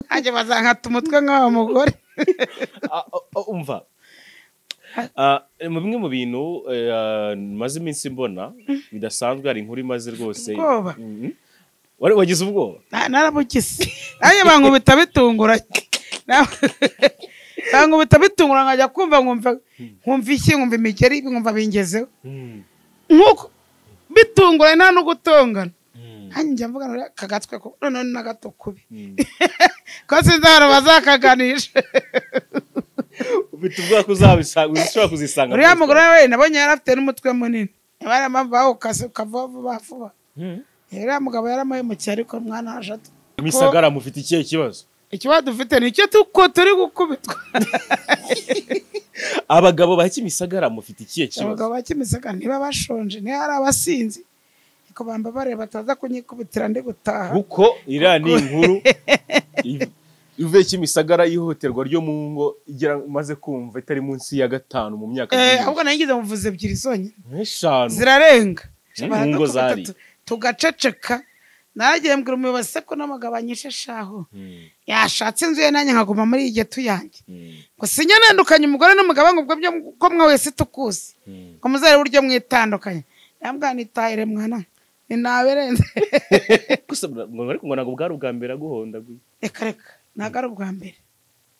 Ajye bazankata umutwe nk'aho mugore. Umva mu bimwe mu bintu maze iminsi mbona bidasanzwe hari inkuru imaze rwose. Wari wagize ubwoba? Narabugize. Aye bankubita bitunguranye. Bankubita bitungura nkajya kumva nkumva iki nkumva imigeri nkumva bingezeho. Nkuko bitunguranye nta no gutongana. Hanyuma mvuga kagatwe ko none nagato kubi. Ko sinzara bazakaganisha. Ufite ubwoba uzashobora kuzisanga. Uriya mugore we nabonye yarafite n'umutwe munini. Abari amavaho ukava vuba. Uriya mugabo yaramahemukiye ariko mwana ashatu. Imisagara mufite ikihe kibazo? Ikibazo dufite nicyo turi gukubitwa. Abagabo ba Kimisagara mufite ikihe kibazo? Abagabo ba Kimisagara niba bashonje ni hari abasinzi. Ko bamba bare bataza kunyikubitira ndi gutaha. Kuko iriya ni inkuru uvuye Kimisagara ihohoterwa ryo mu ngo igera maze kumva itari munsi ya 5 mu myaka. Ahubwo nangize muvuze ebyiri zonye. 5 zirarenga. Mu ngo zari. Tugaceceka. Nagiye mbwira umuyobozi ko namagabanyishe shaho. Yashatse inzu ye nanye nkaguma muri igihe tuyange. Ko sinya nandukanye umugore n'umugabo ngubwo byo ko mwe wese tukuzi. Ko muzare buryo mwitandukanye. Yambwa nitahire mwana. Ni naberenze. Gusa ngo ariko ngo nago bwari ubwa mbere aguhonda gwe. Reka nagara ubwa mbere.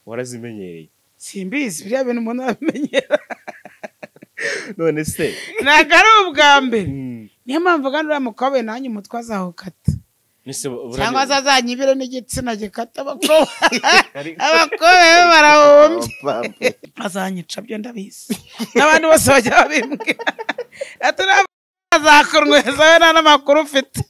Warazimenyereye? Simbizi biriya bintu umuntu aramenyera. None se nagara ubwa mbere. Niyo mpamvu kandi uriya mukobwa nanjye umutwe azahukata. Cyangwa azanyibire n'igitsina gikata abakobwa. Abakobwa barahombye. Azanyica byo ndabizi. N'abandi bose bajya babimbwira. Azakorweza we nta n'amakuru ufite.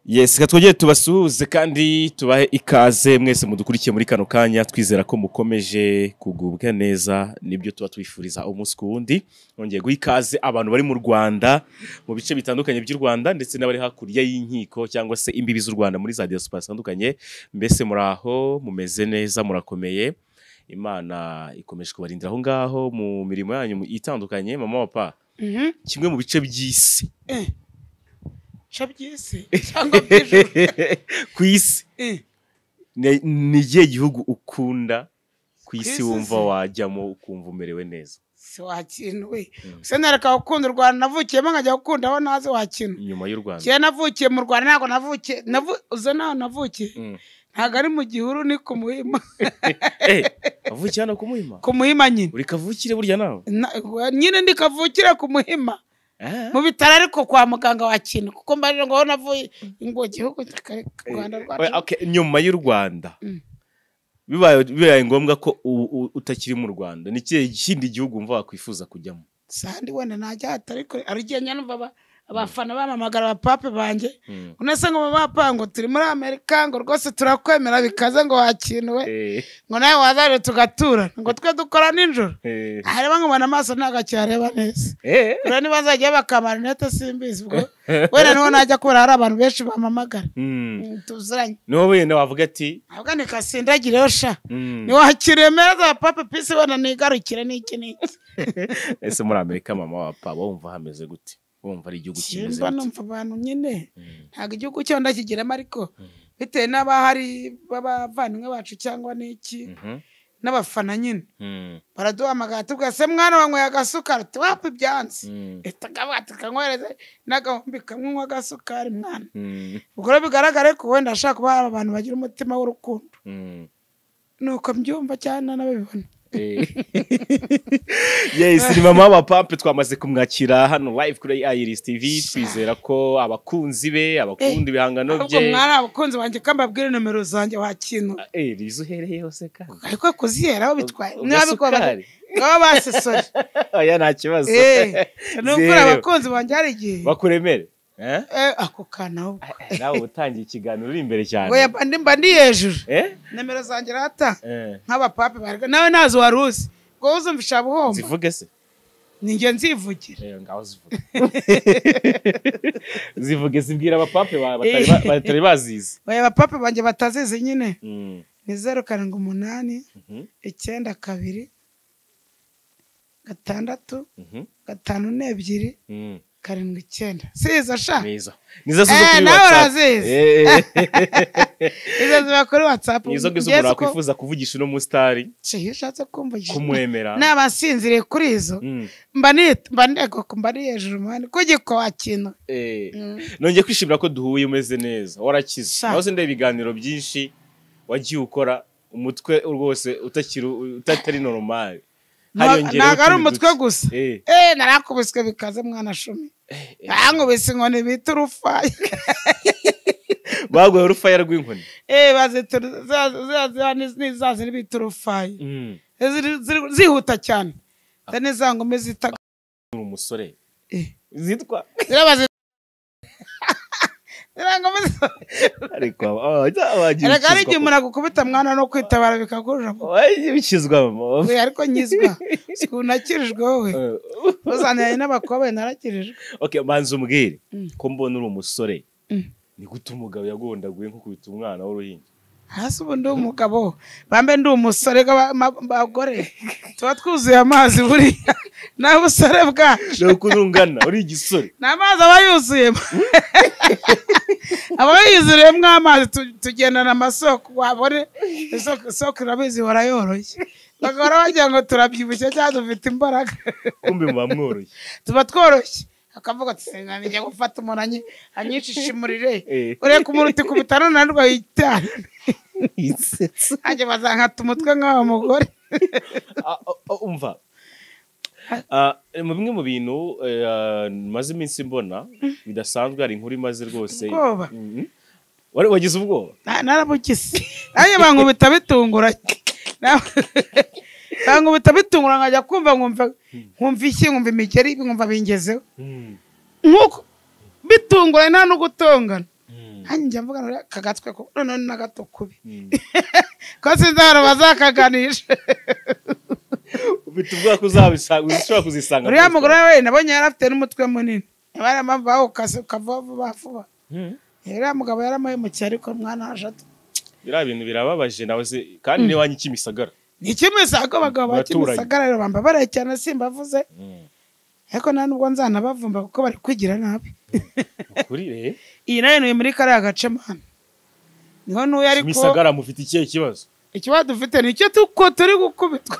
Yes, katwogeye tubasuhuze kandi tubahe ikaze mwese mudukurikiye muri kano kanya twizera ko mukomeje kugubwa neza nibyo tuba twifuriza umunsi ku wundi. Nongeye guha ikaze abantu bari mu Rwanda mu bice bitandukanye by'u Rwanda ndetse n'abari hakurya y'inkiko cyangwa se imbibi z'u Rwanda muri za diaspora zitandukanye. Mbese muraho mumeze neza murakomeye. Imana ikomeje kubarindira aho ngaho mu mirimo yanyu itandukanye. Mama papa kimwe mu bice by'isi Shabyisi cyangwa bw'ijuru kwisi ni igihe gihugu ukunda kwisi wumva wajyamo ukumva umerewe neza? Si wakintu we se nareka gukunda u Rwanda navukiyemo nkajya gukunda aho naze wakintu inyuma y'u Rwanda. Kiye navukiye mu Rwanda ntago navukiye uzo naho navukiye ntago ari mu gihuru ni ku Muhima. Avukiye hano ku Muhima? Ku Muhima nyine. Uri kavukire burya nawe? Nyine ndi kavukire ku Muhima. Mu bitaro ariko kwa muganga wakintu kuko mbarira ngo navuye ngo gihugu Rwanda rwacu. Okay, nyuma y'u Rwanda bibaye ngombwa ko utakiri mu Rwanda ni kihe kindi gihugu umva wakwifuza kujyamo? Sandi wenda najya ariko arigiye nyana abafana bamamagara abapape banje unase ngo bapapa ngo turi muri Amerika ngo rwose turakwemera bikaze ngo wakinwe ngo nawe wazare tugatura ngo twe dukora ninjoro hareba ngo bana amaso nagacyareba neza ura ni bazajya bakamara neta simbizi ubwo wera niho najya kubera hari abantu benshi bamamagara tuziranye no wenda wavuga ati ahubwo ni kasindagireyo sha ni wakiremeza abapape pisi bana nigarukire n'iki n'iki. Ese muri Amerika mama wa papa wumva hameze gute? Wumva ari igihugu kimeze gute? Numva abantu nyine ntago igihugu cyo ndakigiramo ariko bitewe n'abahari b'abavandimwe bacu cyangwa n'iki n'abafana nyine baraduhamagara tugase mwana wanwe agasukari tuwapi byanze etagabata kanywereze n'agahumbi kamwe nk'agasukari mwana ubwo bigaragare ko wenda ashaka kuba abantu bagira umutima w'urukundo nuko mbyumva cyane nabibona. Yes, ni mama wa papa twamaze kumwakira hano live kuri Iris TV. Twizera ko abakunzi be abakundi bihangano bye. Ahubwo mwana abakunzi wanjye kambabwire nomero zanjye wakintu. Rizuhereye hose kandi. Ariko kuzihera aho bitwaye. Mwabikora. Ngaba basesore. Oya nta kibazo. Nukuri abakunzi banjye hari igihe. Bakuremere. Ako kana ubwo. Nawe utangiye ikiganiro uri imbere cyane. Oya mba ndi hejuru. Nomero zanjye rata. Nk'abapape barega nawe nazo waruzi. Ngo uzumvisha buhomba. Zivuge se. Ninge nzivugira. Ngaho zivuge. Zivuge zibwira abapape batari bazizi. Oya abapape banjye batazizi nyine. Ni 078 92 6 5 2 7 sizo sha nizo zo kuri nawe WhatsApp izo ziba kuri WhatsApp nizo umuntu akwifuza kuvugisha no mustari yashatse kumvugisha kumwemera n'abasinziriye kuri izo mba ni hejuru mani kugiko wakino nongeye kwishimira ko duhuye umeze neza warakize naho se ndeba ibiganiro byinshi wagiye ukora umutwe rwose utatari normal ntago ari umutwe gusa narakubiswe bikaze mwana shumi ankubise inkoni bita urufayi baguye urufaya rw'inkoni zaziri bita urufayi zihuta cyane za ngome zita umusore zitwa ariko ariko ari igihe umuntu agukubita mwana no kwitabara bikagurira bikizwa ariko nyizwa sikunakirijwe wowe uzananye n'abakobwa narakirijwe okay manzi umbwire ko mbona uri umusore ni gute umugabo yagondaguye nko kubita umwana w'uruhinja hasi ubu ndi umugabo bambe ndi umusore bagore tuba twuzuye amazi buriya nawe busore bwacu nuko ungana uri igisore n'amazi aba yuzuyemo aba yuzuyemo amazi tugendana amasoko wabone isoko irabizi ihora yoroshye bagahora bagira ngo turabyibushye cyangwa dufite imbaraga kumbe muba mworoshye tuba tworoshye akavuga ati sinanijya gufata umuntu anyishishimurire ureka umuntu uti kubitano nanirwa yitana ajye bazankata umutwe nk'awa mugore umva mu bimwe mu bintu maze iminsi mbona bidasanzwe hari inkuru imaze rwose wagize ubwoba narabugize nanjye bankubita bitunguranye bankubita bitunguranye nkajya kumva nkumva iki nkumva imigeri nkumva bingezeho nkuko bitunguranye nta no gutongana hanyuma njya mvuga ngo kagatwe ko none n'agato kubi ko sinzahora bazakaganisha ubita ubwako uzabishaka kuzisanga uriya mugore we nabonye yari afite n'umutwe munini abana mpamvu bawukase ukava vuba uriya mugabo yaramuhemukiye ariko mwana ashatu biriya bintu birababaje nawe se kandi niwanyu Kimisagara ni Kimisagara abagabo ba Kimisagara rero bambabaraye cyane simbavuze ariko nta nubwo nzanabavumba kuko bari kwigira nabi kuri iyi nayo ni muri kariya gace mana niho n'uyu ariko Kimisagara mufite ikihe kibazo ikibazo dufite ni icyo turi gukubitwa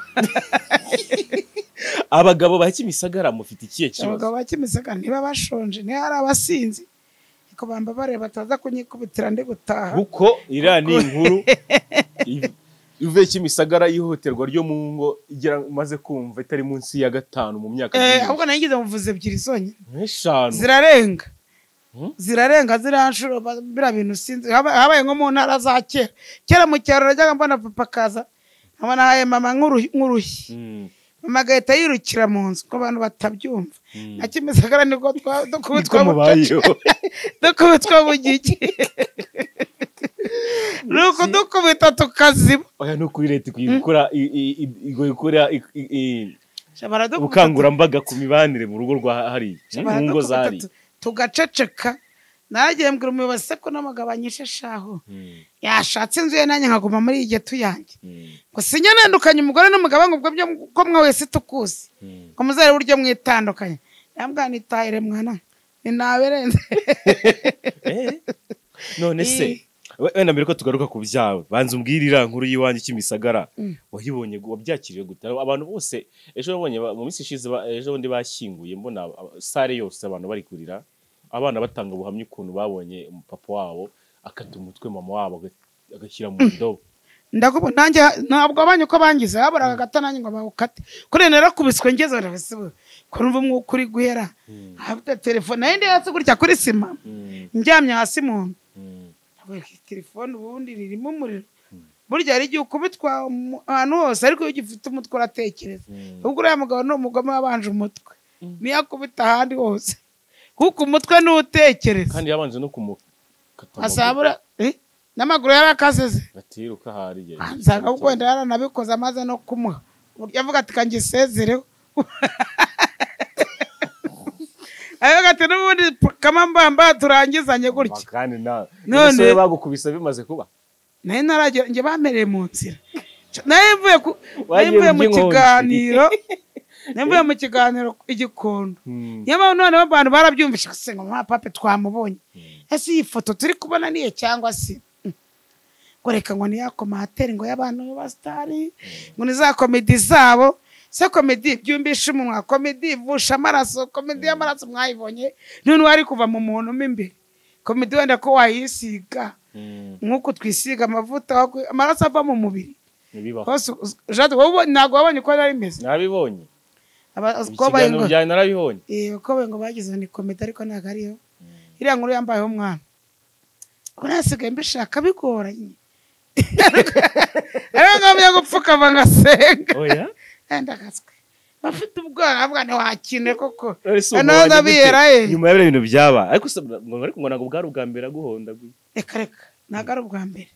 abagabo ba Kimisagara mufite ikihe kibazo abagabo ba Kimisagara niba bashonje ni hari abasinzi ko bambabare bataza kunyikubitira ndi gutaha kuko iriya ni inkuru ivuye Kimisagara ihohoterwa ryo mu ngo igera maze kumva itari munsi ya 5 mu myaka ahubwo nagize muvuze ebyiri zonyine 5 zirarenga ziranshuro bira bintu sinzi habaye nko mu ntara za kera mu cyaro rajyaga mbona papa kaza nkabona haye mama nk'urushyi mama gahita yirukira mu nzu ko abantu batabyumva na Kimisagara niko dukubitwa mu giki nuko dukubita tukaziba oya no kuri leta kuyikora ubukangurambaga ku mibanire mu rugo rwa hari mu ngo zari tugaceceka nagiye mbwira umuyobozi ko namagabanyishe shaho yashatse inzu ye nanjye nkaguma muri igihe tuyange ngo sinya nandukanye umugore n'umugabo ngo bwo ko mwe wese tukuzi ngo muzare buryo mwitandukanye yambwa nitahire mwana ni naberenze none se wenda mbere ko tugaruka ku byawe banza umbwirira nkuru yiwanjye Kimisagara wahibonye wabyakiriye gute abantu bose ejo babonye mu minsi ishize ejo bundi bashyinguye mbona sare yose abantu bari kurira abana batanga ubuhamya ukuntu babonye papa wabo akata umutwe mama wabo agashyira mu ndobo ndakubo nanjye ntabwo abanye uko bangize haburaga gata nanjye ngo bawukate kuri narakubiswe ngeze barabisiwe ko numva umwuka uri guhera afite telefone nende yatse gutya kuri sima njyamye hasi mu telefone ubundi ririmo umuriro burya ari igihe ukubitwa ahantu hose ariko iyo ugifite umutwe uratekereza ubwo uriya mugabo ni umugome wabanje umutwe niyo akubita ahandi hose kuko umutwe n'utekereza kandi yabanje no kumukata asabura n'amaguru yarakaseze batiruka hariye nzaga ubwo wenda yaranabikoze amaze no kumuha burya avuga ati kangisezereho ayo gati n'ubundi kamambamba turangizanye gutya kandi none bagukubisa bimaze kuba naye naragira nge bamereye mu nzira naye mvuye mu kiganiro Nembuye mu kiganiro igikondo. Nyama none abantu barabyumvisha se ngo pape twamubonye. Ese iyi foto turi kubona niye cyangwa se koreka ngo ni ya komateri ngo y'abantu b'abastari ngo ni za comedy zabo. Se comedy byumbisha umunwa, comedy ivusha amaraso, comedy y'amaraso mwayibonye none wari kuva mu muntu imbere. Comedy wenda ko wayisiga nkuko twisiga amavuta amaraso ava mu mubiri. Hose jado wowe nago wabonye ko ari meze. Nabibonye. Abakobaye ngo narabibonye. Kobaye ngo bagize ni comedy ariko ntago ariyo. Iriya nkuru yambaye umwana. Unasigaye mbishaka bigoranye. Arangamiye gupfuka bangasenga. Oya. Ndakaswe. Bafite ubwoba bwa wakine koko. Anoza biyera nyuma y'ibyo bintu byaba. Ariko ngo nago bwari ubwa mbere aguhonda gwe. Reka nago ari ubwa mbere.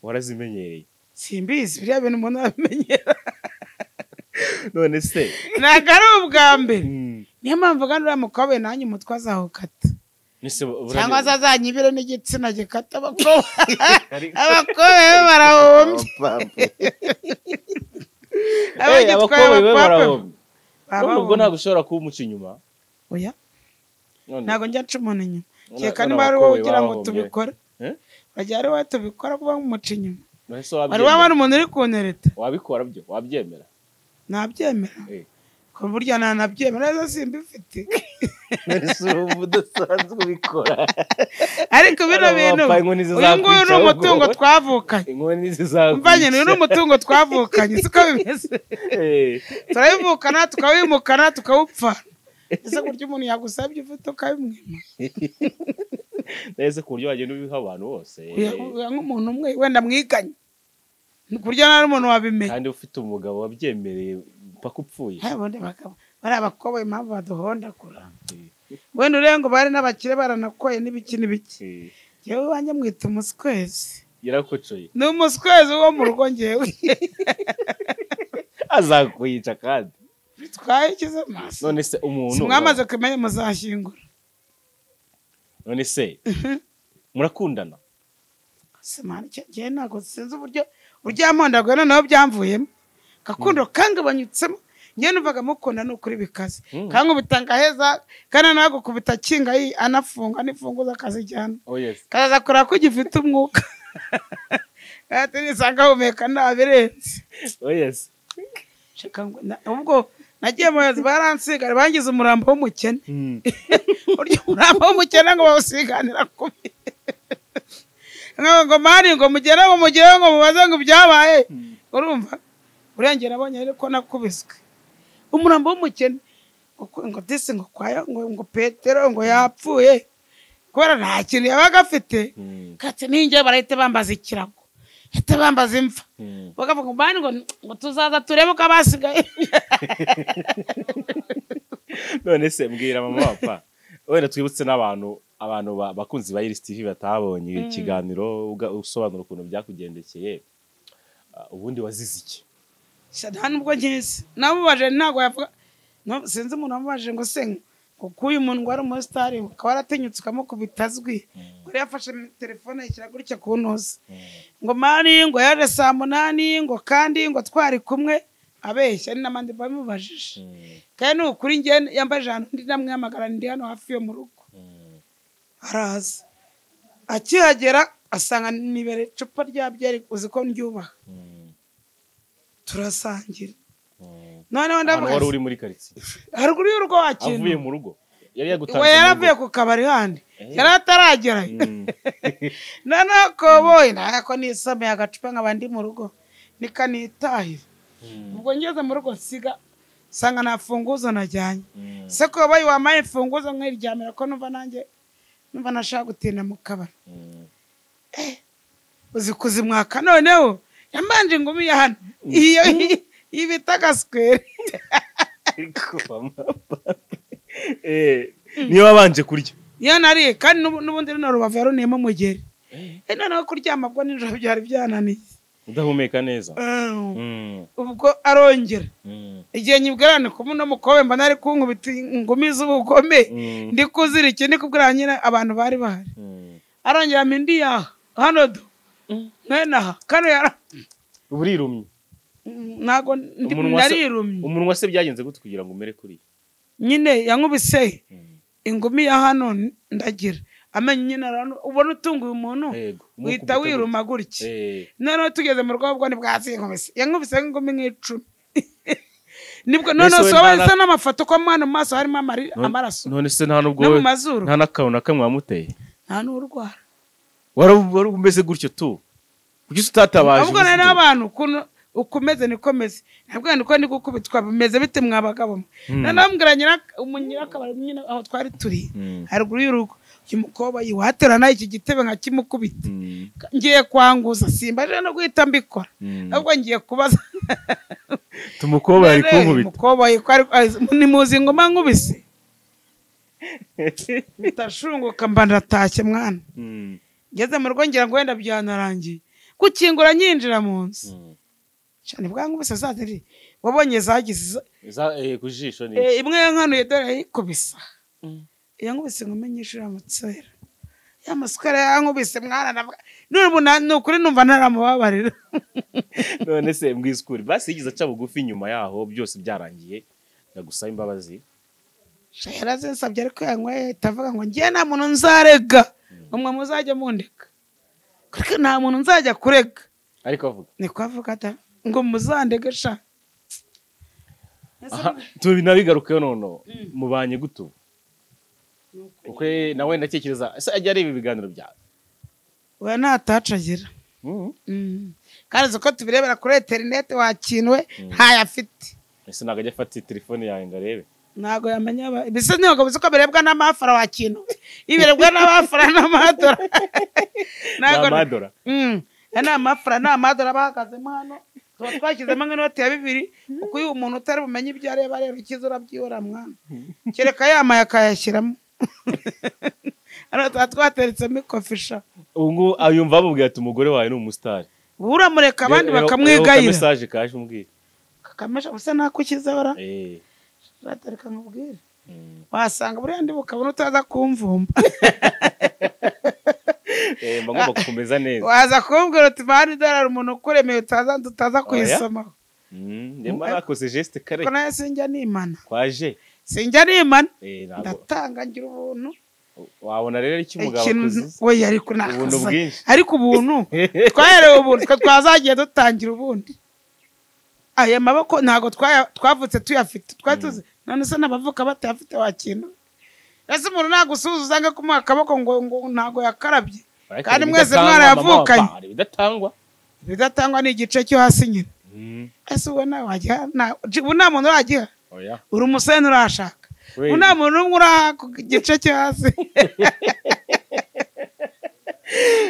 Warazimenyereye. Simbizi biriya bintu umuntu aramenyera. None se nago ari ubwa mbere. Niyo mpamvu kandi uriya mukobe nanjye umutwe azahukata. Cyangwa azanyibire n'igitsina gikata abakobe barahombye. Abakobe barahombye. Nubwo ntabwo ushobora kuba umuca inyuma. Oya. Ntabwo njya nca umuntu inyuma. Cyeka niba ari wowe ugira ngo tubikore. Bajya ari wowe tubikora kuba nk'umuca inyuma. Wari wabona umuntu uri kunereta. Wabikora byo, wabyemera? Nabyemera. Ko burya nanabyemera neza simbifite. Nese ubudasanzwe ubikora. Ariko bino bintu uyu nguyu ni umutungo twavukanye. Inkoni zizakwica. Mvanye ni umutungo twavukanye siko bimeze. Turabivukana tukawimukana tukawupfana. Ese kurya umuntu yagusabye ufite ukabimwima. Nese kurya wagenda ubiha abantu bose. Nk'umuntu umwe wenda mwiganye. Kurya nari umuntu wabimenye. Kandi ufite umugabo wabyemereye paka upfuye. Bonde bakaba bari abakobe impamvu baduhonda kura. Wenda urengo bari n'abakire baranakoye n'ibiki n'ibiki. Yewe wanjye mwita umuskwezi. Yarakocoye. Ni umuskwezi wo mu rugo ngewe. Azakwica kandi. Bitwaye kize maso. None se umuntu mwamaze kumenya muzashyingura. None se murakundana? Se mani cye nago sinzi uburyo uryamondagwe noneho byamvuyemo. Gakundo kanga banyutsemo ngiye numvaga mukunda no kuri bikaze kangu bitanga heza kana nago kubita kinga yi anafunga nifunguza akazi cyane. Oh yes. Kaza kora ko gifite umwuka. Ati nisanga umeka nabirenze. Oh yes. Shekango ubwo nagiye mu yazi baransigara bangize umurambo w'umukene. Uryo umurambo w'umukene ngo bawusiganira kubi. Ngo mari ngo mugere ngo mubaze ngo byabaye. Urumva? Urengera abonye ariko nakubiswe. Umurambo w'umukene ngo disi ngo kwaya ngo Petero ngo yapfuye. Kora nta kintu yabaga afite. Kati ninjye barahita bambaza ikirago. Hita bambaza imva. Bakavuga ngo bani ngo tuzaza turebe ko abasigaye. None se mbwira mama papa. Wenda twibutse n'abantu bakunzi ba Iris TV batabonye ikiganiro usobanura ukuntu byakugendekeye. Ubundi wazize iki? Shadani ubwo ngeze namubaje ntago yavuga no sinzi umuntu wamubaje ngo se kuko uyu muntu ngo ari umustar ukaba waratinyutse ukamukubitazwi ngo yafashe telefone yishyira gutya ku ntozi ngo mani ngo yaje saa 8 ngo kandi ngo twari kumwe abeshya ari namandi bamubajije kandi ukuri nge yambaje ahantu ndi namwamagara ndi hano hafi yo mu rugo araza akihagera asanga nibere cupa rya byari uziko ndyubaha turasangira none ndavuga wari uri muri quartier haruguru y'urugo wakintu avuye mu rugo yari yagutanze we yaravuye ku kabari handi yari ataragera none koboye nako nisomeye agacupa nk'abandi mu rugo nikanitahira ubwo ngeze mu rugo siga sanga nafunguzo najyanye se koboye wamaye funguzo nk'iryamira ko numva nanjye numva nashaka gutinda mu kabari uzi kuzimwaka noneho yambanje ngumi ya hano iyo ibitagaswere niyo wabanje kurya iyo nari kandi n'ubundi runo rubavu yaruniyemo mugeri noneho kuryama bwo nijoro byari byananiye udahumeka neza ubwo arongera igihe nyibwirane ko muno mukobe mba nari kunkubita ingumi z'ubugome ndi kuzirike ndi kubwira nyine abantu bari bahari arongera mindi yaha hano do nkenaha kano yara uburirumye ntago narirumye. Umunwa se byagenze gute kugira ngo umere kuri nyine yankubise ingumi ya hano ndagira amenye nyine ubona utunguye umuntu wita wiruma gutya noneho tugeze mu rwego bwo bwasi yankubise ingumi nk'icumi nibwo noneho sobanutse n'amafoto ko mwana mu maso harimo amaraso none se nta nubwo nta n'akabona kamwe wamuteye nta n'urwara wari umeze gutyo tu kuki utatabaje ahubwo nari n'abantu ukomeze nikomeze ntabwo niko ndi gukubitwa bimeze bite mwabagabo nanambwiranye umunyakabari nyine aho twari turi haruguru y'urugo umukobwa yiwaterana iki gitebe nka kimukubita ngiye kwanguza simbaje no guhita mbikora ahubwo ngiye kubaza umukobwa ari kunkubita umukobwa ni muzi ngoma nkubise bitashunguka mba ndatashye mwana ngeze mu rugo ngira ngo wenda byanarangiye gukingura nyinjira mu nzu cyane bwankubise zaziri wabonye zagize kujisho ni imwe yankanuye dore yikubisa yankubise ngumenyesha amutsera yamasukara yankubise mwana nukuri numva naramubabarira none se mbwizukuri basi yigize aca bugufi nyuma yaho byose byarangiye ndagusaba imbabazi yarazinsabye ariko yanyweye tavuga ngo ngiye nta muntu nzarega umwe muzajya mundeka kuko nta muntu nzajya kurega ariko avuga niko avuga ata ngo muzandege sha tubinabigarukeho nono mubanye gutu uko nawe ndatekereza ese ajya areba ibiganiro byawe we ntatacagira kandi uko tubirebera kuri interineti wakinwe ntayafite ese ntabwo ajya afata telefone yawe ngo arebe ntabwo yamenya bisa ntabwo bizi ko birebwa n'amafara wakinwe ibirebwa n'amafara n'amadora n'amadora ni amafara n'amadora bahagazemo hano tuba twashyizemo nk'inoti ya 2 kuko uyu muntu utari bumenye ibyo areba rero ikiza urabyihora mwana kereka yamaye akayashyiramo hano tuba twateretsemo ikofisha ubu ayumva abubwira ati umugore wawe ni umusitari uramureka abandi bakamwigayira mesaje kaje umbwira kakamesha gusa nakukiza ora ratareka nkubwira wasanga buriya ndi bukabona utaza kumvumba ngomba gukomeza neza waza kumbwira uti mani dollar umuntu ukuremeye utaza kuyisoma ndema nakoze geste kare ko nayo sinjya nimana kwaje sinjya nimana ndatanga ngira ubuntu wabona rero iki umugabo akuzize we yari kunakaza ariko ubuntu twaherewe ubuntu twazagiye dutangira ubundi aya maboko ntago twavutse tuyafite twatuze none se nabavuka batafite wakintu ese umuntu nagusuza uzanga kumuha akaboko ngo ntago yakarabye kandi mwese mwara yavukanye bidatangwa ni igice cyo hasi nyine ese uwo nawe wajya nta muntu uragiha uri umusene urashaka nta muntu n'umwe uri ku gice cyo hasi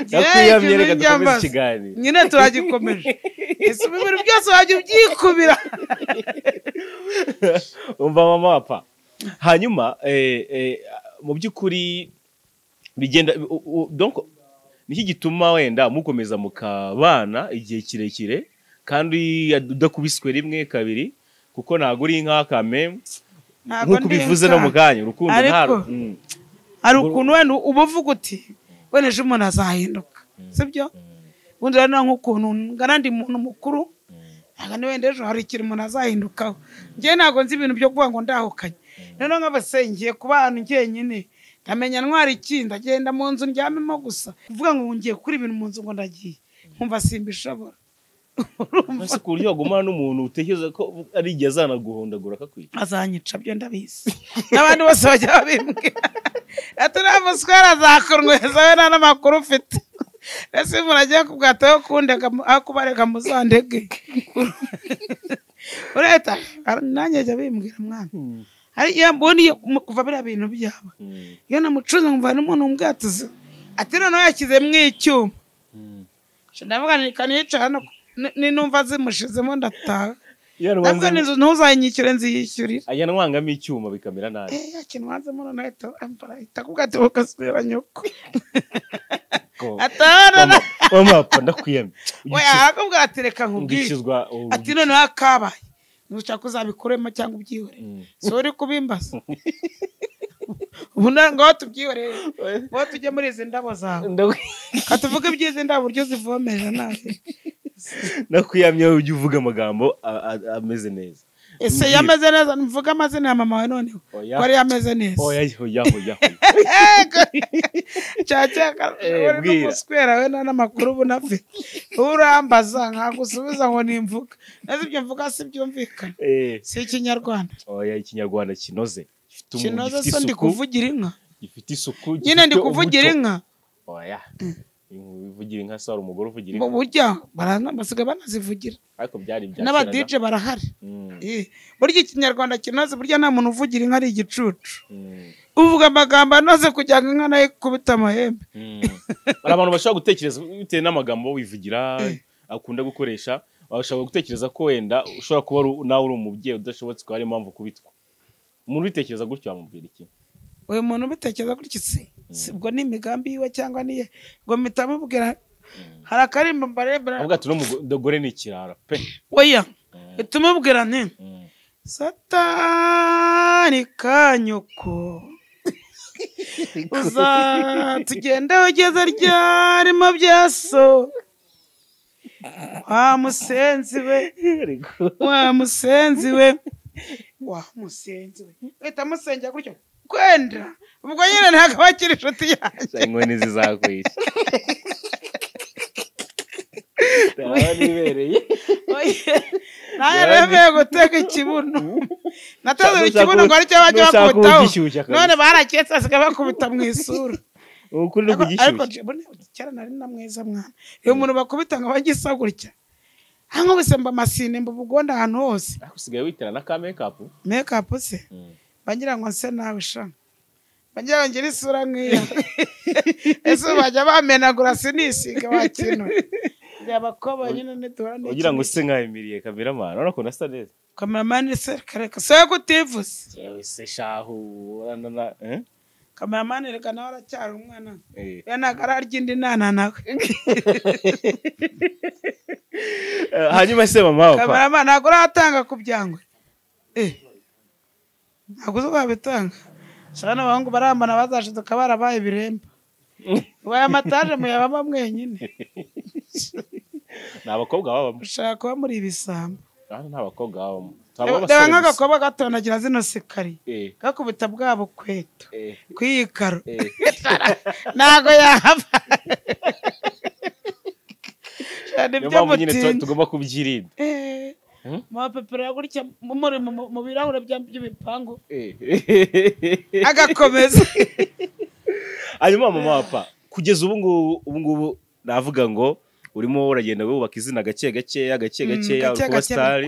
yakwiyamye reka dukomeze ikiganiro nyine turagikomeje ese ibintu byose wajya ubyikubira umva mama wapa hanyuma mu by'ukuri bigenda donc niki gituma wenda mukomeza mukabana igihe kirekire kandi udakubiswe rimwe kabiri kuko ntago uri nk'akame nkuko bivuze no mukanya urukundo ntaro ari ukuntu wenda ubuvuga uti weneje umuntu azahinduka sibyo ubundi rero nk'ukuntu ngarandi muntu mukuru ntago wenda ejo hari ikintu umuntu azahindukaho njye ntago nzi ibintu byo kuvuga ngo ndahukanye noneho nk'abasengiye ku bantu njyenyine ndamenya ntwara iki ndagenda mu nzu ndyamemo gusa kuvuga ngo ngiye kuri ibintu mu nzu ngo ndagiye nkumva simbishobora Ese ku buryo wagumana n'umuntu utekereza ko ari igihe azanaguhondagura akakwica azanyica byo ndabizi n'abandi bose bajya babimbwira ati nta muswara azakorweza we nta n'amakuru ufite ese umuntu agiye kubwataho kundega akubarega muzandege ureta nanjye ajya bimbwira mwana hari yamboniye kuva biriya bintu byaba iyo namucuze nkumva n'umuntu umbwatuze ati noneho yashyizemo icyuma ndavuga nikaniyica hano ninumva zimushizemo ndataha ntabwo n'inzu ntuzanyishyure nziyishyurira ajya nwangamo icyuma bikamera nabi yakinwanzemo noneho ahita kubwa ati ugasubira nyoko atahana mama ndakwiyamye arakubwira ati reka nkubwire ati noneho akabaye nushaka uzabikuremo cyangwa ubyihorere si uri kubimbaza ubu ngo tubyihorere ngo tujye muri izi ndabo zawe katuvuge iby'izi ndabo uburyo zivomeje nabi nakwiyamye ujye uvuga amagambo ameze neza. Ese yameze neza mvuga amazina ya mama wawe noneho ko ari yameze neza. Oya. Cyacaka uri muswera we n'amakuru bunafite urambaza nkagusubiza ngo nimvuga nazo ibyo mvuga si byumvikana si ikinyarwanda. Oya ikinyarwanda kinoze kinoze so ndi kuvugira inka gifite isuku nyine ndi kuvugira inka. Oya uvugira inka sara umugore uvugira inka burya basiga banazivugira ariko byari bya n'aba DJ barahari. Burya ikinyarwanda kinoze burya nta muntu uvugira inka ari igicucu. Uvuga amagambo anoze kugira ngo inka nayo ikubita amahembe. Hari abantu bashobora gutekereza bitewe n'amagambo wivugira akunda gukoresha bashobora gutekereza ko wenda ushobora kuba nawe uri umubyeyi udashobotse ko hari impamvu kubitwa. Umuntu bitekereza gutyo amubwira iki? Uyu muntu bitekereza gutyo sibwo ni imigambi yiwe cyangwa niye ngo mitamubwira hari akarimba mbarebera avuga ati n'umugore ni ikirara pe. Oya itumubwira nti Satani kanyuko uza tugende ugeze ryarimo byaso wa musenzi we leta musengera gutyo kwenda ubwo nyine ntabwo bakiri inshuti yanjye inkoni zizakwisha nibereye naye remeye guteka ikibuno nataze ikibuno ngo aricyo bajya bakubitaho none baraketse asigaye bakubita mu isura ukuri no kugishyushya cyane nari na mwiza mwana iyo umuntu bakubita ngo bagisa gutya hango bisemba masine mbu bugonda ahantu hose usigaye witera na ka make up se bagira ngo nse nawe sha bagira ngo ngire isura nk'iya ese bajya bamenagura sinisiga bakino yabakoba nyine netorane ugira ngo se nkayimiriye cameraman urabona ko nasa neza cameraman se kareka so yakutivuze yewe se shahu urana cameraman reka nawe aracyari umwana yanagara ryindi nana nawe hanyuma se mama cameraman nagura atanga kubyangwe ntabwo uzabitanga shana bangu barambana bazashiduka barabaye ibiremba waya mataje muyabama mwenyine n'abakobwa babamo ushaka kuba muri ibisamba n'abakobwa babamo reba nk'agakobwa gatonagira zino sikari gakubita bwabo kweto kwiyikaro ntago yahava niyo mpamvu nyine tugomba kubyirinda mapepera gutya mu birahure by'ibipangu agakomeza. Hanyuma mama wapa kugeza ubu ngubu navuga ngo urimo uragenda wubaka izina gake gakeya kuba star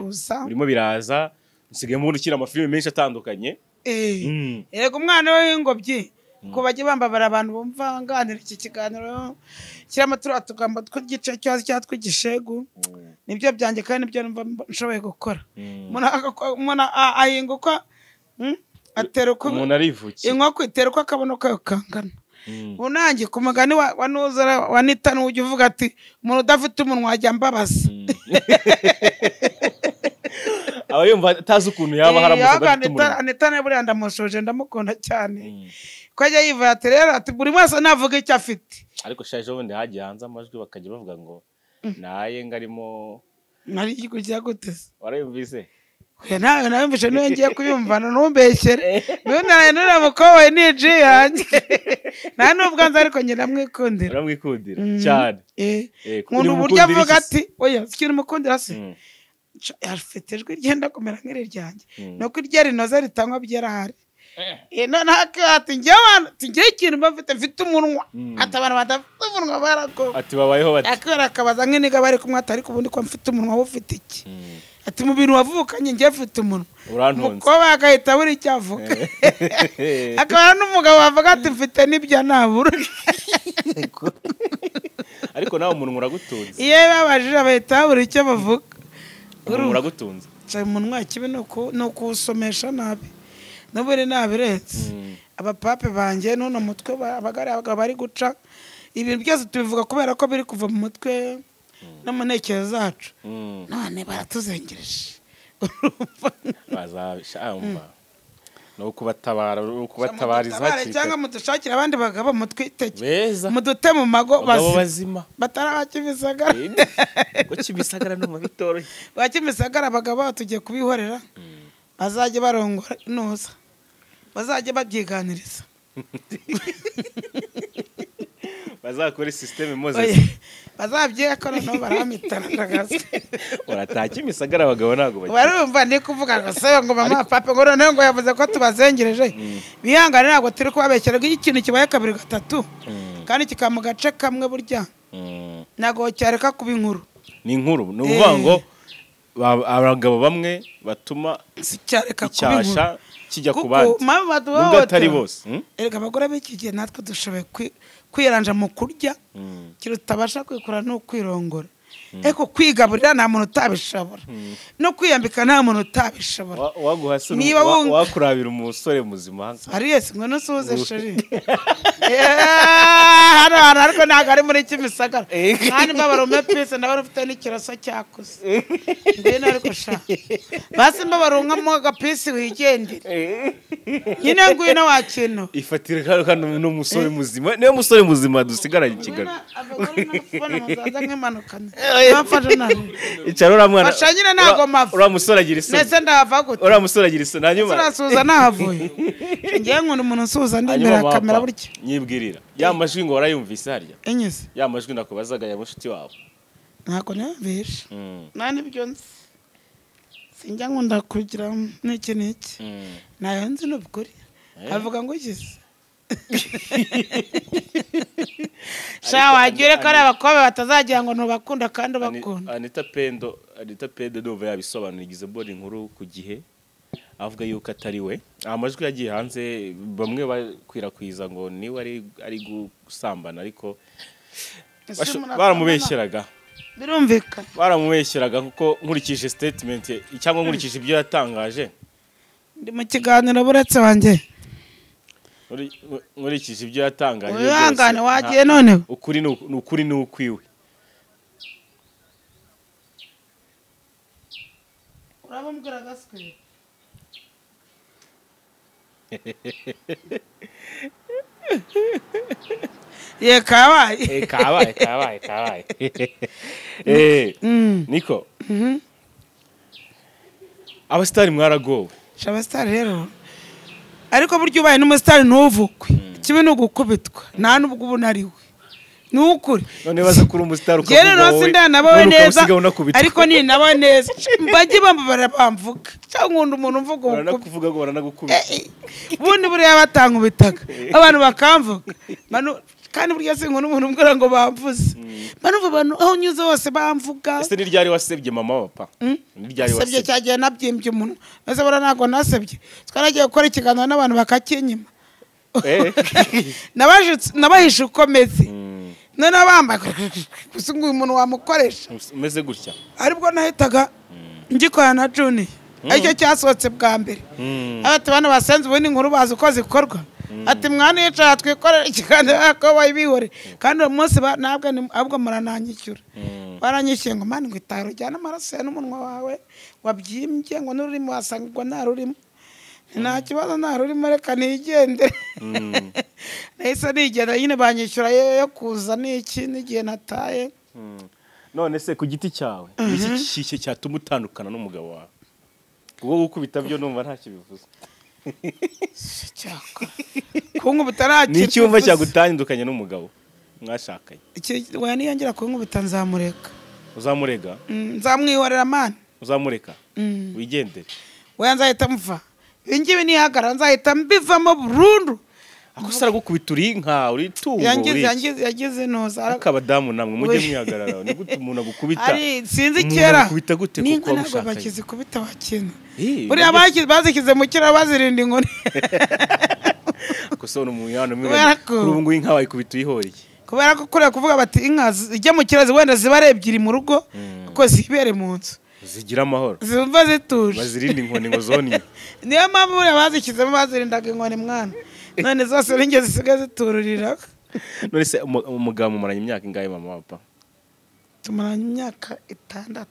urimo biraza usigaye mu gukina amafilime menshi atandukanye. Yego umwana we w'ingobyi ko bajye bambabara abantu bumva nganira iki kiganiro kiramo turatugamba tw'igice cyatwe gishegu nibyo byanjye kandi nibyo nshoboye gukora. Umuntu ahinguka ateruka umuntu arivukiye inkoko iteruka akabono kayo kangana. Unange ku mugani wa nuzara wanita n'ujye uvuga ati umuntu udafite umunwa ajya mbabaza. Aba yumva atazi ukuntu yaba haramuze Anita buriya ndamushoje ndamukunda cyane ko ajya yivuye ati rero ati buri wese navuga icyo afite. Ariko shaje ubundi hagiye hanze amajwi bakajya bavuga ngo naye ngarimo nari ikikujya gutese warayumvise nawe nabimvishe niyo ngiye kuyumvana ntumbeshyere nawe nuramukoboye niji yanjye nta nubwo nzi ariko njye ndamwikundira cyane umuntu uburyo avuga ati oya sikiri mukundira se afite ijwi ryenda kumera nk'iri ryanjye nuko iryo rinoze ritanywa byerahari none ati njyewe ikintu mfite umunwa ati abantu badafite umunwa barako ati babayeho bati akora akabaza nk'iniga bari kumwe atari kubundi ko mfite umunwa wowe ufite iki ati mu bintu wavukanye njye mfite umunwa umukobwa agahita buri icyo avuga akaba n'umugabo wavuga ati mfite n'ibyo nabura ariko nawe umunwa uragutunze iyo babajije bahita babura icyo bavuga umunwa uragutunze umunwa kibi ni ukuwusomesha nabi n'uburi nabiretse abapape banjye n'uno mutwe abagabo bari guca ibintu byose tubivuga kubera ko biri kuva mu mutwe no mu ntekerezo zacu none baratuzengereje bazabishamba no kubatabariza hakiri cyangwa mudushakira abandi bagabo mutwitege beza mudute mu mago bazima batarabakimisagara ko kimisagara no mabitoroye bakimisagara abagabo tugiye kubihorera bazajye barongora inoza bazajye babyiganiriza bazakora system Moses bazabyeka no baramitana ndagaze urataki misagara abagabo nago baki barumva ndi kuvuga ngo se ngo mama papa ngo none ngo yavuze ko tubazengereje bihangane ntabwo turi kubabekera ikintu kibaye kabiri gatatu kandi kikamu gace kamwe burya nago cyareka kuba inkuru ni inkuru no uvuga ngo abagabo bamwe batuma cyareka kuba inkuru kijya kubandi nubwo atari bose erega abagore b'ikigihe natwe dushoboye kwiranja mu kurya kirutabasha kwikora no kwirongora eko kwigaburira nta muntu utabishobora no kwiyambika nta muntu utabishobora waguhasa wakurabira umusore muzima ari yese ngo nusuze sheri hano ariko ntago ari muri kimisagara kandi babarume pese ndabara ufite n'ikiraso cyakuze ngene ariko sha basi mbabarunga mu gapisi wigendera nyine ngwino wakino ifatire kandi n'umusore muzima niyo musore muzima dusigaranye Kigali bafashe nani icarura mwana bashanyire nago mafu uramusore agira isoni nese ndava gute uramusore agira isoni hanyuma urasuza nahavuye ngiye nkunda umuntu usuza ndi imbere ya kamera burya nyibwirira ya majwi ngo warayumvise harya enyeze ya majwi nakubazaga ya mushiti wawe ntako nabisha nani byo nzi sinjya nkunda kugira n'iki nayo nzi n'ubukuri avuga ngo ugize sha wagiye ko ari abakobwa batazagira ngo ntubakunda kandi ubakunda Anita Pendo ndumva yabisobanura igize body inkuru ku gihe avuga yuko atari we amajwi yagiye hanze bamwe bakwirakwiza ngo niwe ari gusambana ariko baramubeshyeraga birumvikana baramubeshyeraga kuko nkurikije statement cyangwa nkurikije ibyo yatangaje ndi mu kiganiro buretse wanjye nkurikije ibyo yatangaje uyangane wagiye none ukuri ni ukwiwe urabambwira gaswe ye kabaye niko abasitari mwaragowe abasitari rero ariko buryo ubaye n'umusitari ntuvukwe kibe no gukubitwa nta nubwo ubu nariwe nukuri none baza kuri umusitari ukavuga wowe rero sinde nabawe neza ariko ni nabawe neza bajye bambara bamvuga cyangwa umuntu mvuga baranakuvuga ngo baranagukubita ubundi buriya batankubitaga abantu bakamvuga kandi burya singo n'umuntu umbwira ngo bamvuze banuva abantu aho nyuze hose bamvuga ese ni ryari wasebye mama papa ni ryari wasebye cyagiye nabyimbye umuntu ese bara nago nasebye twaragiye gukora ikiganiro n'abantu bakakinyima nabahishe ukomeze none abamba gusunguye umuntu wamukoresha umeze gutya aribwo nahitaga ngikora na Juni aricyo cyasohotse bwa mbere abati bana basenze ubundi inkuru bazi uko zikorwa ati mwana yicara twikorera ikiganiro ko bayibihore kandi uwo munsi nabwo ahubwo murananyishyura baranyishyuye ngo mani ngo itaro ujyana amaraso ya n'umunwa wawe wabyimbye ngo n'ururimi wasangirwa nta rurimo nta kibazo nta rurimo reka nigendere nahise nigenda nyine banyishyura yo kuza n'iki n'igihe nataye none se ku giti cyawe iki cyatuma utandukana n'umugabo wawe ubwo gukubita byo numva ntacyo bivuze kunkubita ntacyo ni icyumba cyagutandukanye n'umugabo mwashakanye we niyongera kunkubita nzamureka uzamurega nzamwihorera mani uzamureka wigendere we nzahita mva ibingibi nihagarara nzahita mbivamo burundu akusara gukubita uri inka uri tungo yagize noza akabadamu namwe mujye mwihagarara ni gute umuntu agukubita ari sinzi kera kubita gute kuko wabishaka bakizikubita bakina buriya bazikize mu kiraro bazirinda inkoni kusona umuyano mwe ubu ngo inka bayikubita uyihoriye kubera ko kure kuvuga bati inka ijya mu kirazi wenda ziba ari ebyiri mu rugo kuko zibere mu nzu zigira amahoro zumva zituje bazirinda inkoni ngo zoni niyo mpamvu buriya bazikizemo bazirindaga inkoni mwana none zose n'inge zisigaye zitururira none se umugabo mumaranye imyaka ingahe mama papa tumaranye imyaka 6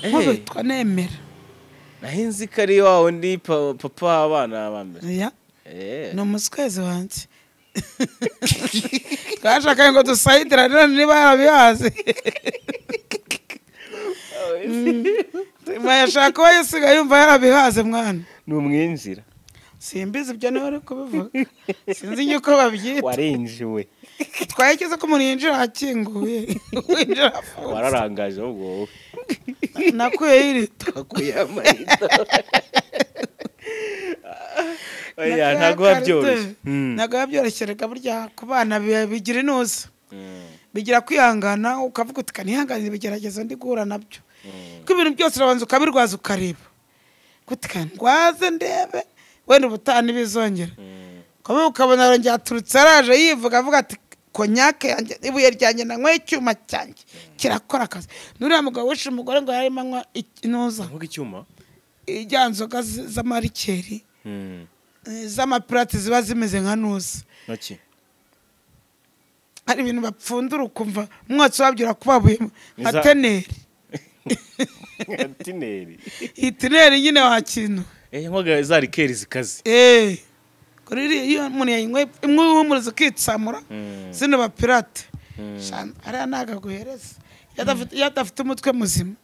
nk'ubu twanemera nahinzi kari wawe ndi papa abana bambere ya no muswezi wanjye twashakaye ngo dusayidira none niba yarabihaze yashaka ko yasigaye yumva yarabihaze mwana ni umwinjira simbizi ibyo niwe uri kubivuga sinzi uko babyita warinjiwe twayikize ko umuntu yinjira akinguye winjira wararangaje ahubwo wowe nakuye irito nakuye amarito oya ntabwo wabyoroshye ntabwo wabyoroshye reka burya ku bana bigira inuza bigira kwihangana ukavuga uti kanihanganira ibigeragezo ndi guhura nabyo ko ibintu byose urabanza ukabirwaza ukareba ndwaze ndebe wenda ubutaha ntibizongera ukabona arongera aturutse araje yivuga avuga ati konyake yanjye ibuye ryanjye nanyweye icyuma cyanjye kirakora akazi n'uriya mugabo wishe umugore ngo yarimo anywa inuza avuga icyuma ijya nzoga z'amarikeri z'amapirate ziba zimeze nka nuza hari ibintu bapfundura ukumva umwotsi wabyo urakubabuye nka teneri itineri nyine wakintu nkoga za rikeri zikaze kuri iyo umuntu yayinywe imwe uhumuriza ukitsamura zino bapirate ariya ntago aguhereza iyo adafite umutwe muzima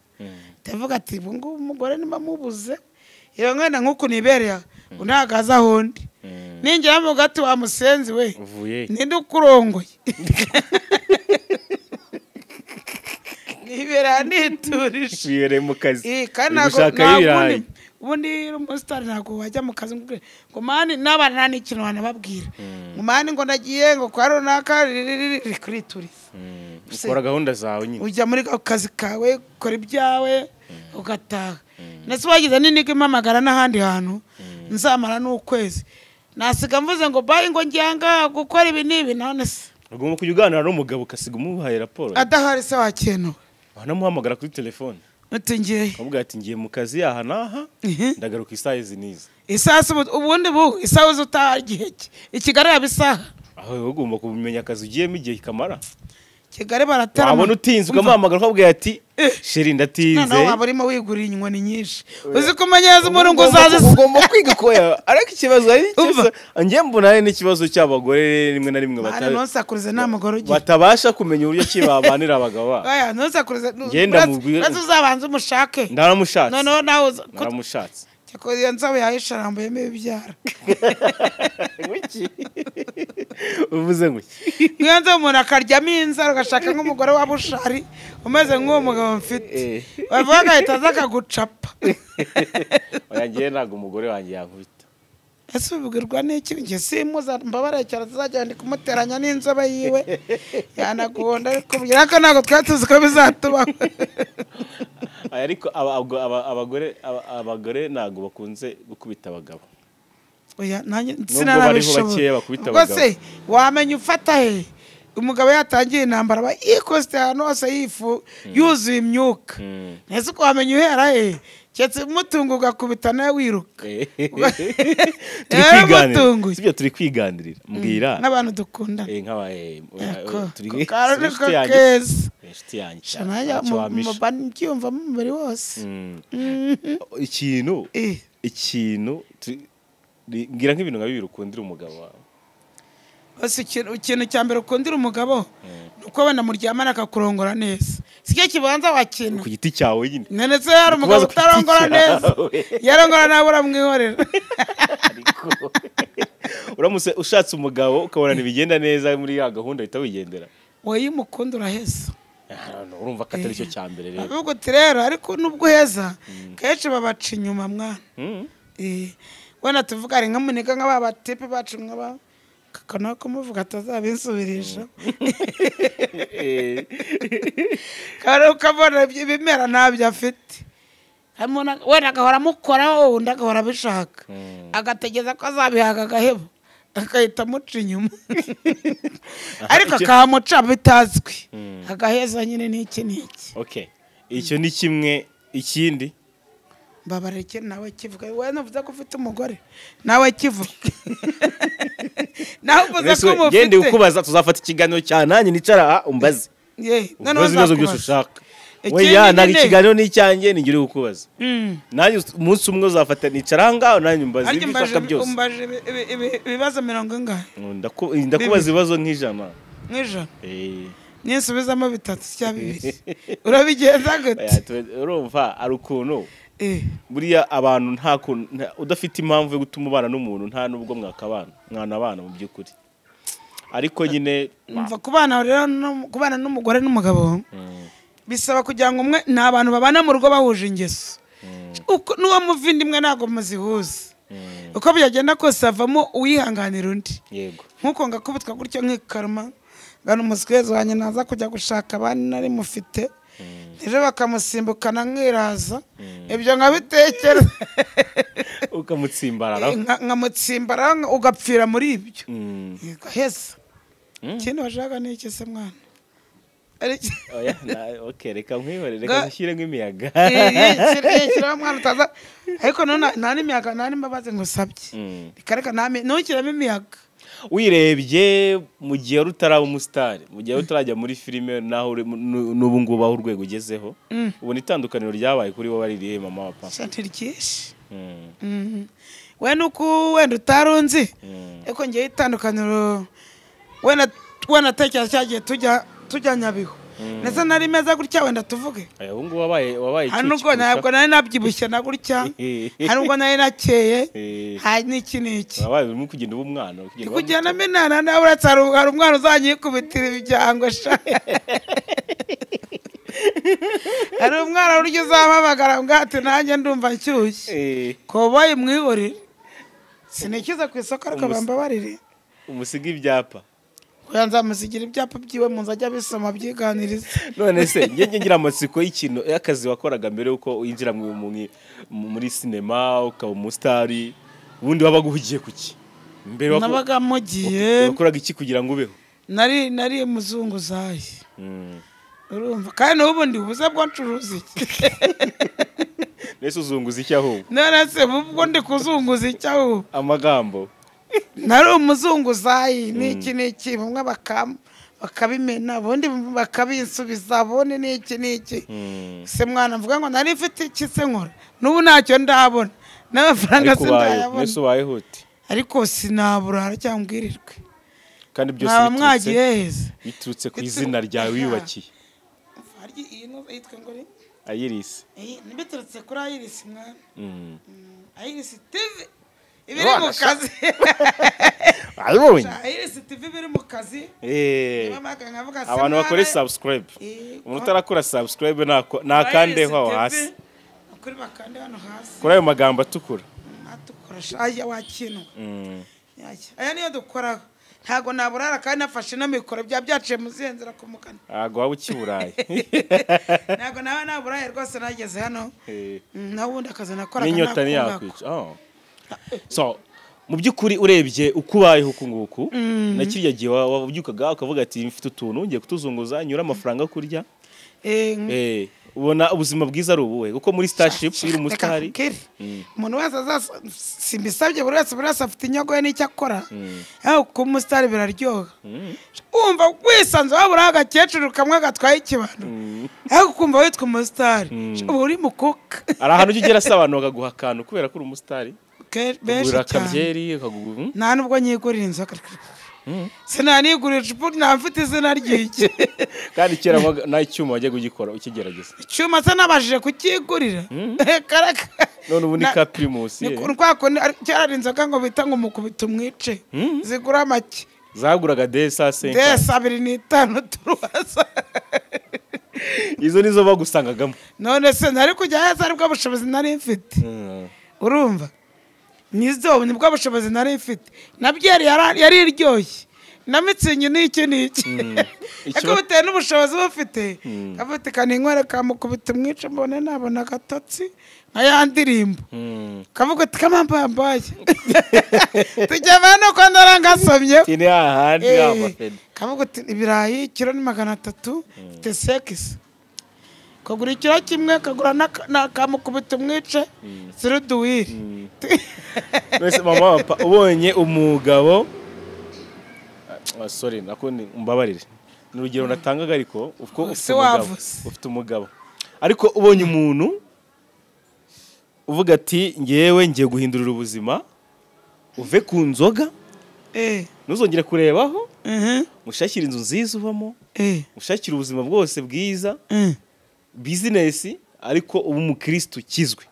ndavuga ati ubu ngubu umugore niba mubuze iyo mwenda nk'uku nibereye ntago aza ahondi ninjira mu gati wa musenzi we ninde ukurongoye nibereye niturije wiyereye mu kazi gushaka y'ibirayi ubundi umusitari ntabwo wajya mu kazi ngo mani n'abana nta n'ikintu wanababwira ngo mani ngo nagiye ngo kwa runaka riri kurituriza ukora gahunda zawe nyine ujya muri kazi kawe ukora ibyawe ugataha ndetse wagize n'iniga impamagara n'ahandi hantu nzamara n'ukwezi nasiga mvuze ngo bayi ngo njyanga gukora ibi n'ibi none se ugomba kujya uganira n'umugabo ukasiga umuhaye raporo adahari se wakenuwe wanamuhamagara kuri telefone utingiye uvuga ati ngiye mu kazi yaha naha ndagaruka isaha izi niza isaha ubundi isaha uzi utaha igihe Kigali yaba isaha aho ugomba kumenya akazi ugiyemo igihe kamara Kigali baratarama wabona utinze ukamuhamagara ukabwira ati sheri ndatinze no waba urimo wigurira inyoni nyinshi uzi kumenyeza umuntu ngo uzaze ugomba kwiga koya ariko ikibazo ari cyo ngiye mbona ari n'ikibazo cy'abagore rimwe na rimwe nonsakurize nta mugore ugiye batabasha kumenya uburyo kibabanira abagabo oya nonsakurize ngenda mubwira uzabanza umushake ndaramushatse no nawe ndaramushatse cyako iyo nzabe yahisharambuyemo ibibyara ngwiki uvuze ngo niyo nzabe umuntu akaryamo inzara ugashaka nk'umugore wa bushari umeze nk'uwo mugabo mfite bavuga agahita aza akagucapa oya ngiye ntabwo umugore wanjye yankubita ese ubibwirwa n'iki njye simuza mbabare cyane tuzajya kumuteranya n'inzobe yiwe yanagonda ariko mbwira ko ntabwo twari tuzi ko bizatubaho ariko abagore ntabwo bakunze gukubita abagabo oya nanjye sinarabishoboye ubwo se wamenya ufata he umugabo yatangiye intambara aba yikosite ahantu hose yuzuye imyuka ese uko wamenya uhera he cyetse umutungo ugakubita nawe wiruka sibyo turi kwiganirira mbwira nk'abantu dukundana turi inshuti yanjye ncyumva mu mubiri wose ikintu mbwira nk'ibintu nka bibiri ukundira umugabo wawe ikintu cya mbere ukundira umugabo ni uko wenda muryamana akakurongora neza si cyo kibanza wakintu ku giti cyawe nyine ndetse hari umugabo utarongora neza yarongora nawe uramwihorera uramutse ushatse umugabo ukabona ntibigenda neza muri ya gahunda uhita wigendera wowe iyo umukunda uraheza urumva ko atari cyo cya mbere rero avuga uti rero ariko nubwo uheza kenshi babaca inyuma mwana wenda tuvuga ari nk'amuniga nk'aba batipe bacu nk'aba kakana kumuvuga atazabinsubirisha kandi ukabona ibimera ntabyo afite wenda agahora amukoraho undi agahora abishaka agategeza ko azabihaga agaheba agahita amuca inyuma ariko akahamuca bitazwi agaheza nyine n'iki n'iki icyo ni kimwe ikindi mbabareke nawe kivuga wowe navuze ko ufite umugore nawe kivuga nawe uvuze ko umufite gende ukubaza tuzafata ikiganiro cyane nanjye nicara umbaze none ibibazo byose ushaka Oya nari ikiganiro n'icyanjye ningire gukubaza. Nanjye umunsi umwe uzafata nicaranga nanjye mbaza ibishaka byose. Umbaje ibibazo 40 ndakubaza ibibazo nk'ijana. Nisubizamo 3 cyangwa 2. Urabigenza gute? Urumva ari ukuntu buriya abantu nta udafite impamvu yo gutuma ubana n'umuntu nta nubwo mwana abana mu by'ukuri. Ariko nyine umva kubana rero kubana n'umugore n'umugabo bisaba kugira ngo umwe nta bantu babana mu rugo bahuje ingeso. Uko nuwo muvindimwe ntago muzihuza. Uko byagenda kose avamo uwihanganira undi. Yego. Nkuko ngakubitwa gutyo nk'ikarma ngana umusikezi wanye naza kujya gushaka abandi nari mufite. Ejo bakamusimbukana nkiraza ibyo nkabitekera ukamutsimbarara nkamutsimbara ugapfira muri ibyo gaheza kintu washaka n'iki se mwana oya okay reka nkwihorere reka nshyire nk'imiyaga kira mwana utaza ariko nta n'imiyaga nta n'imbabazi ngusabye reka ntukiremo imiyaga. Wirebye mu gihe rutaraba umusitari mu gihe rutarajya muri filime naho n'ubu ngubu aho urwego ugezeho ubona itandukaniro ryabaye kuri wowe aririye mama wa papa. Santirikishe we nuko wenda utarunzi ariko ngiye itandukaniro wenda tekereza cyagiye tujya Nyabihu neza nari meza gutya wenda tuvuge ubu ngubu wabaye hano ubwo ntabwo nari nabyibushye na gutya hano ubwo nari nakeye hari n'iki wabaye urimo kugenda uba umwana kugenda menana nawe uretse hari umwana uzanyikubitira ibyango sha hari umwana uryo uzampamagara ngo ati nanjye ndumva nshyushye kobaye mwihorere sinikiza ku isoko ariko bambabarire umusiga ibyapa nzamusigira ibyapa byiwe mu nzajya bisoma byiganiriza. None se ngira amatsiko y'ikintu y'akazi wakoraga mbere uko winjira muri sinema ukaba umusitari ubundi wabaga uhugiye kuki mbere nabaga mugiye wakoraga iki kugira ngo ubeho? Nari muzunguzayi urumva kandi n'ubundi ubuze bwo ncuruza iki nese uzunguza iki ahubwo? None se ubwo ndi kuzunguza iki ahubwo? Amagambo nari umuzunguzayi n'iki bamwe bakabimena ubundi bakabinsubiza bone n'iki se mwana mvuga ngo nari mfite iki se nkora n'ubu ntacyo ndabona n'amafaranga sindayabona. Nese ubayeho uti ariko sinabura cyangwa mbwirirwe kandi byose mwagiye biturutse ku izina ryawe wiyubakiye. Yitwa ngo ni Ayirisi. Nibiturutse kuri Ayirisi mwana. Ayirisi TV ibiri mu kazi. Ayirisi TV ibiri mu kazi. Abantu bakore subscribe. Umuntu utarakora subscribe nakandeho hasi. Kuri bakande hano hasi. Kuri ayo magambo atukura. Atukura shaya wakintu. Aya niyo dukora. Ntago naburara kandi nafashe no mikoro byaciye muzenzera kumukana. Ntago waba ukiburaye. Ntago naburaye rwose nageze hano. Nawundi akaza nakoraga n'inyota ni yakwica. So mu by'ukuri urebye ukubayeho uku nguku na kiriya gihe wabyukaga ukavuga ati mfite utuntu ngiye kutuzunguza nyura amafaranga kurya. Ubona ubuzima bwiza ari ubuhe kuko muri starship iri umusitari umuntu wese simbisabye buri wese afite inyago ye n'icyo akora aho ku musitari biraryoha umva wisanze wabura agakecuru kamwe gatwaye ikibando aho kumva witwa umusitari uba uri mukuka ari ahantu ugera se abantu bakaguha akantu kubera ko uri umusitari benshi cyane nta nubwo nyigurira inzoga sinanigurira icupa ntamfite izina ry'iki kandi kera nta cyuma wajya kugikora ukigerageza icyuma se nabashije kukigurira karaka none ubu ni ka primus cyari inzoga ngo bita ngo mukubita umwice zigura make zaguraga desa 2.5 turuwaza izo nizo bagusangagamo none se ntari kujya heza aribwo bushobozi nari mfite urumva nizo nibwo bushobozi nari mfite nabyeri yari iryoshye namitsinye n'iki ariko bitewe n'ubushobozi bufite kavuti kaninkwere kamukubita umwice mbone nabona agatotsi nka ya ndirimbo kavuga ati kamambambaye tujyana no ko ndarangasomye tini ahandi y'amafede kavuga ati ibirayi kilo ni 300 mfite sekisi kagura ikiro kimwe kagura nakamukubita umwice ziruduwiri wese mama papa ubonye umugabo sorry nakundi umbabarire n'urugero natangaga ariko ufite umugabo ariko ubonye umuntu uvuga ati ngewe ngiye guhindurira ubuzima uve ku nzoga ntuzongere kurebaho mushakire inzu nziza ubamo mushakire ubuzima bwose bwiza bizinesi ariko uba umukristo ukizwe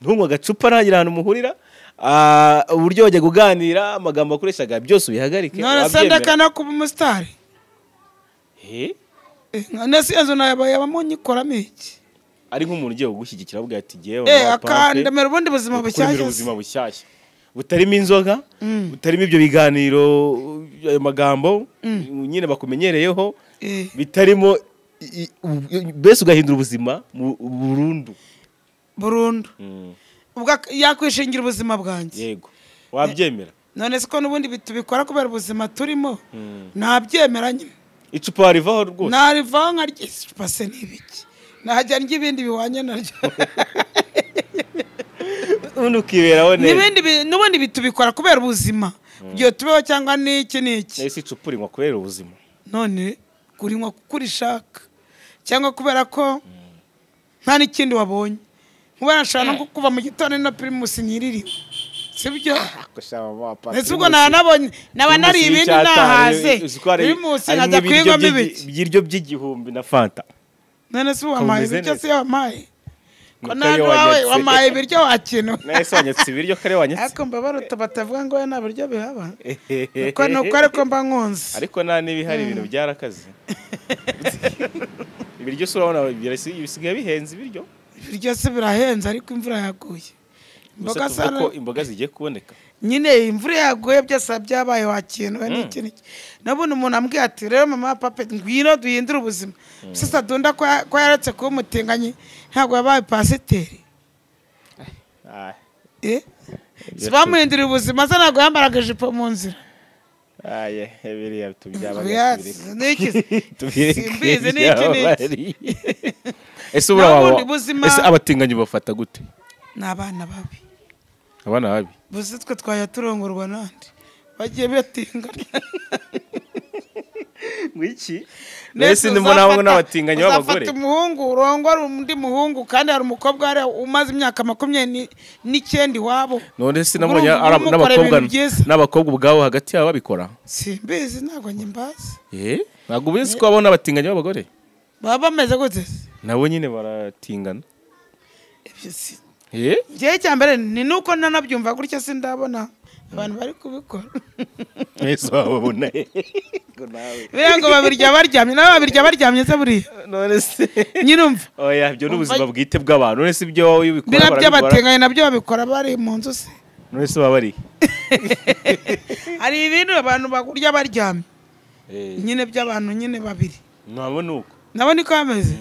ntunywe agacupa ntagira ahantu muhurira uburyo bajya kuganira amagambo akoreshaga byose ubihagarike none se ndakana kuba umusitari nasi inzu yabamo nyikoramo iki ari nk'umuntu ugiye kugushyigikira avuga ati ngewe akandemera ubundi buzima bushyashya butarimo inzoga butarimo ibyo biganiro ayo magambo nyine bakumenyereyeho bitarimo mbese ugahindura ubuzima burundu yakwishingira ubuzima bwanjye yego wabyemera none se ko n'ubundi tubikora kubera ubuzima turimo ntabyemera nyine icupa warivaho rwose narivaho nkarya icupa se n'ibiki najya ndya ibindi bihwanye naryo ubundi ukiberaho neza n'ubundi tubikora kubera ubuzima igihe tubeho cyangwa n'iki ese icupa urinywa kubera ubuzima none kurinywa kuko urishaka cyangwa kubera ko nta n'ikindi wabonye nkubera nshobora no kuva mu gitondo na pirimusi nyiririwe sibyo ese ubwo nabonye naba nari ibindi nahaze pirimusi nkajya kwigwamo ibiki ibiryo by'igihumbi na fanta none se wamaye ibiryo se wamaye ko nawe wamaye ibiryo wakintu nese wanyatse ibiryo kare wanyatse ariko mbabaruta batavuga ngo nta biryo bihaba nuko ariko mba nkunze ariko nta n'ibihari ibintu byarakaze ibiryo se urabona bisigaye bihenze ibiryo se birahenze ariko imvura yaguye imboga zigiye kuboneka nyine imvura yaguye byose byabaye wakintu n'iki nabundi umuntu ambwiye ati rero mama papa ngwino duhindure ubuzima sasa dunda ko yaretse kuba umutinganyi ntabwo yabaye pasiteri bamuhindurira ubuzima se ntabwo yambaraga ijipo mu nzira biriya simbizi n'iki ese abatinganyi bafata gute ni abana babi buze twe twajya turongorwa n'andi bagiye batingana ngwiki nese ndimo nabo n'abatinganyi b'abagore uzafata umuhungu urongora undi muhungu kandi hari umukobwa hari umaze imyaka 29 iwabo none se nabonye n'abakobwa ubwabo hagati yabo babikora simbizi ntabwo nyimbaza ntabwo ubizi ko abona abatinganyi b'abagore baba bameze gute nabo nyine baratingana ngewe cyambere ni nuko nanabyumva gutya sindabona abantu bari kubikora ese wababona biriya ngo babirya baryamye se buriya none se nyirumva oya ibyo n'ubuzima bwite bw'abantu none se ibyo wowe ubikora biriya by'abatinganye nabyo babikora bari mu nzu se none se baba bari hari ibintu abantu bakurya baryamye nyine by'abantu nyine babiri nabo nuko nabo niko bameze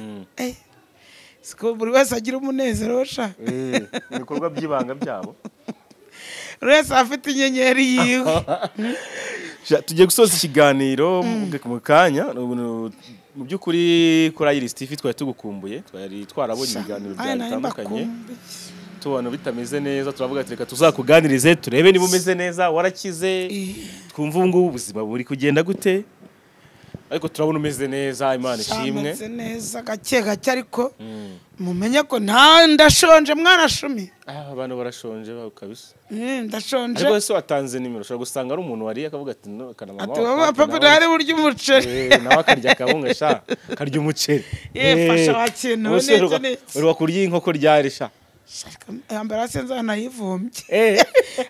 siko buri wese agira umunezero ushaka ibikorwa by'ibanga byabo wese afite inyenyeri yiwe tugiye gusoza ikiganiro mu kanya mu by'ukuri kuri Iris TV twari tugukumbuye twari twarabonye ibiganiro bitandukanye tubona bitameze neza turavuga ati reka tuzakuganirize turebe niba umeze neza warakize twumva ngubu ubuzima buri kugenda gute ariko turabona umeze neza Imana ishimwe umeze neza gake ariko mumenye ko ndashonje mwarashumi abantu barashonje kabisa ndashonje ariko se watanze nimero ushobora gusanga ari umuntu wari akavuga ati no kana mama ati papa dari burya umuceri nawe akarya kabunga sha karya umuceri fasha wakintu neza uri wakurya inkoko ryari sha ambara senza nayivumbye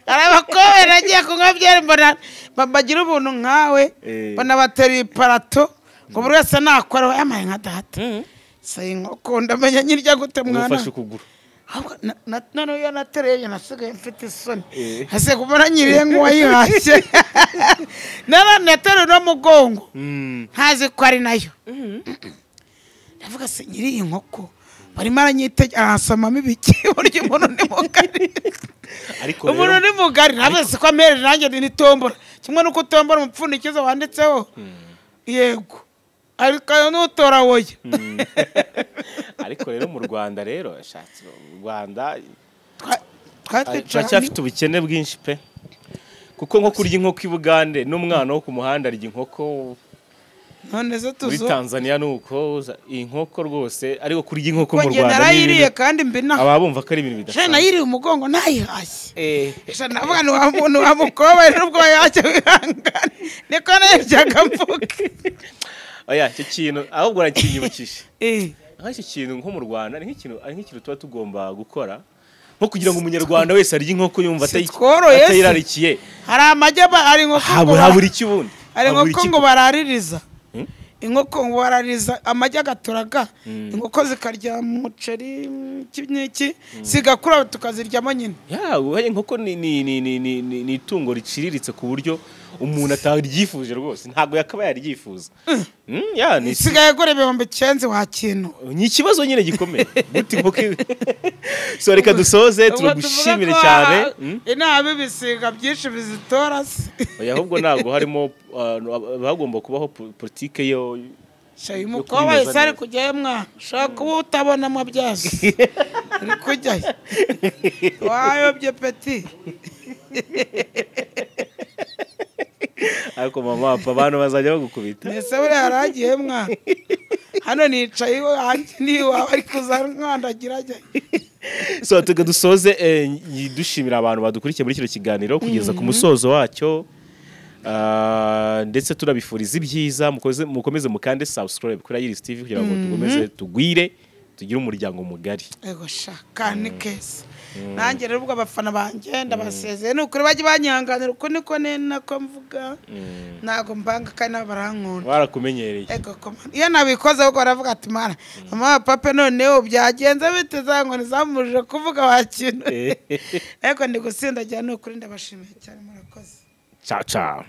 arabakowe nagiye kunywa byari mbona bagira ubuntu nkawe bana bateri iparato ngo buri wese nakora yamaye nka data sai inkoko ndamenya nyirya gute mwana ufashe ukuguru none yo natereye nasigaye mfite isoni hase kubona nyiriye nk'uwayihashye natere no mugongo ntazi ko ari nayo ndavuga se nyiri inkoko barimo aranyitege arasomamo ibiki buryo umuntu ni mugari ariko umuntu ni mugari ntabese ko amere nanjye n'itombora kimwe nuko utombora umupfundikizo wanditseho yego ariko nutora woye ariko rero mu Rwanda rero ashatse mu Rwanda twafite ubukene bwinshi pe kuko nko kurya inkoko i Bugande n'umwana wo ku muhanda arya inkoko none zo muri tuzo Tanzania nuko inkoko rwose ariko kurya inkoko mu Rwanda Rwanda narayiriye kandi mbina ababumva ko ari ibintu je bidasanzwe nayiriye umugongo nayihashye je navuga ni wa muntu wa mukoba nubwo yacyo wihangane niko nayiryaga mvuga oya icyo kintu ahubwo arakinyibukisha icyo kintu nko mu Rwanda ni nk'ikintu tuba tugomba gukora nko kugira ngo umunyarwanda wese arye inkoko yumva atayirarikiye hari amajya ari inkoko habura iki ubundi ari inkoko ngo baraririza inkoko ngo baraririza amajya agaturaga inkoko zikarya umuceri n'iki zigakura tukaziryamo nyine inkoko ni itungo riciriritse ku buryo umuntu ataryifuje rwose ntabwo yakaba yaryifuza isigaye gore ibihumbi 9 wa kintu ni ikibazo nyine gikomeye guti inkoko so reka dusoze turagushimire cyane inama ibisiga byinshi bizitora oya ahubwo ntabwo harimo bagomba kubaho politike yo shayi umukobwa wese ari kujyayo mwana ushaka kuba utabonamo byazo uri kujyayo wayobye peti ariko mama abantu bazajya bagukubita nese buriya yaragiye mwana hano nicaye hanjye niwawe ari kuzankandagira ajya so tuga dusoze dushimira abantu badukurikiye muri kino kiganiro kugeza ku musozo wacyo ndetse turabifuriza ibyiza mukomeze mukande subscribe kuri Iris TV kugira ngo tugomeze tugwire tugire umuryango mugari ego shaka ni kese nanjye rero ubwo abafana banjye ndabasezeye n'ukuri bajye banyihanganira uko niko nako mvuga ntago mbanga kandi barankunda barakumenyereye ego iyo nabikoze ubwo baravuga ati mara mama papa noneho byagenze bite zango nizamurije kuvuga wakintu ego ndi gusindagira n'ukuri ndabashimiye cyane murakoze ciao ciao